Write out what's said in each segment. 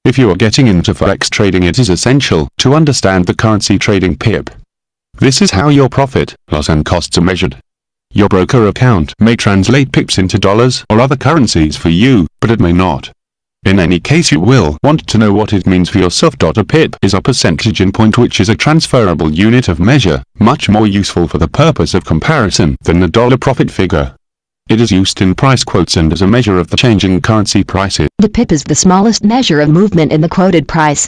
If you are getting into forex trading, it is essential to understand the currency trading pip. This is how your profit, loss and costs are measured. Your broker account may translate pips into dollars or other currencies for you, but it may not. In any case, you will want to know what it means for yourself. A pip is a percentage in point, which is a transferable unit of measure, much more useful for the purpose of comparison than the dollar profit figure. It is used in price quotes and as a measure of the changing currency prices. The pip is the smallest measure of movement in the quoted price.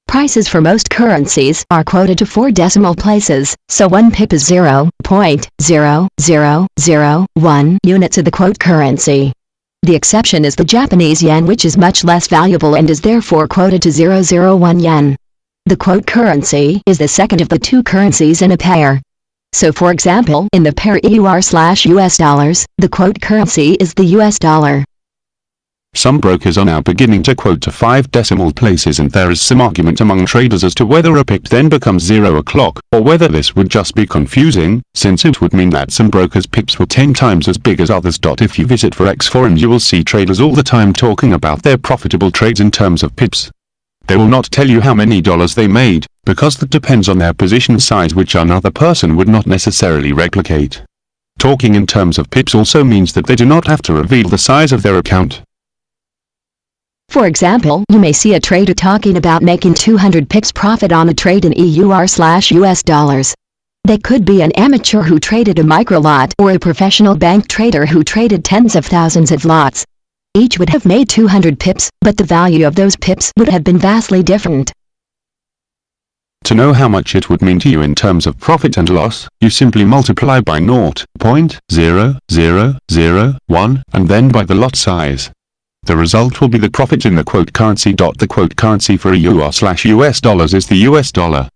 Prices for most currencies are quoted to 4 decimal places, so 1 pip is 0.0001 units of the quote currency. The exception is the Japanese yen, which is much less valuable and is therefore quoted to 001 yen. The quote currency is the second of the 2 currencies in a pair. So for example, in the pair EUR/US dollars, the quote currency is the US dollar. Some brokers are now beginning to quote to 5 decimal places, and there is some argument among traders as to whether a pip then becomes 0 o'clock, or whether this would just be confusing, since it would mean that some brokers' pips were 10 times as big as others. If you visit forex forums, you will see traders all the time talking about their profitable trades in terms of pips. They will not tell you how many dollars they made, because that depends on their position size, which another person would not necessarily replicate. Talking in terms of pips also means that they do not have to reveal the size of their account. For example, you may see a trader talking about making 200 pips profit on a trade in EUR/US dollars. They could be an amateur who traded a micro lot or a professional bank trader who traded tens of thousands of lots. Each would have made 200 pips, but the value of those pips would have been vastly different. To know how much it would mean to you in terms of profit and loss, you simply multiply by 0.0001 and then by the lot size. The result will be the profit in the quote currency. The quote currency for EUR/US dollars is the US dollar.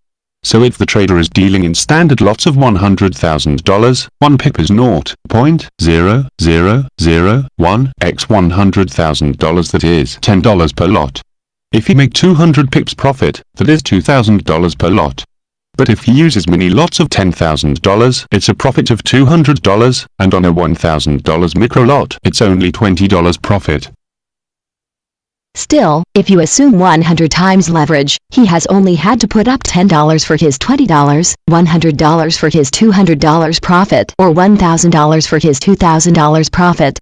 So if the trader is dealing in standard lots of $100,000, 1 pip is 0.0001 x $100,000, that is $10 per lot. If he make 200 pips profit, that is $2,000 per lot. But if he uses many lots of $10,000, it's a profit of $200, and on a $1,000 micro lot, it's only $20 profit. Still, if you assume 100 times leverage, he has only had to put up $10 for his $20, $100 for his $200 profit, or $1,000 for his $2,000 profit.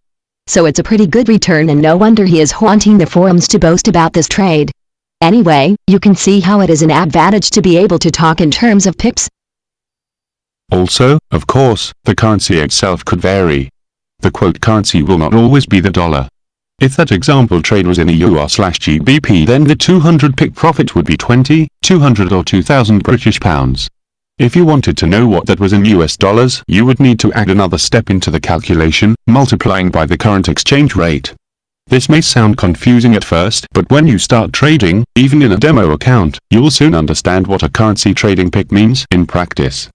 So it's a pretty good return, and no wonder he is haunting the forums to boast about this trade. Anyway, you can see how it is an advantage to be able to talk in terms of pips. Also, of course, the currency itself could vary. The quote currency will not always be the dollar. If that example trade was in EUR/GBP, then the 200 pip profit would be 20, 200 or 2,000 British pounds. If you wanted to know what that was in US dollars, you would need to add another step into the calculation, multiplying by the current exchange rate. This may sound confusing at first, but when you start trading, even in a demo account, you will soon understand what a currency trading pip means in practice.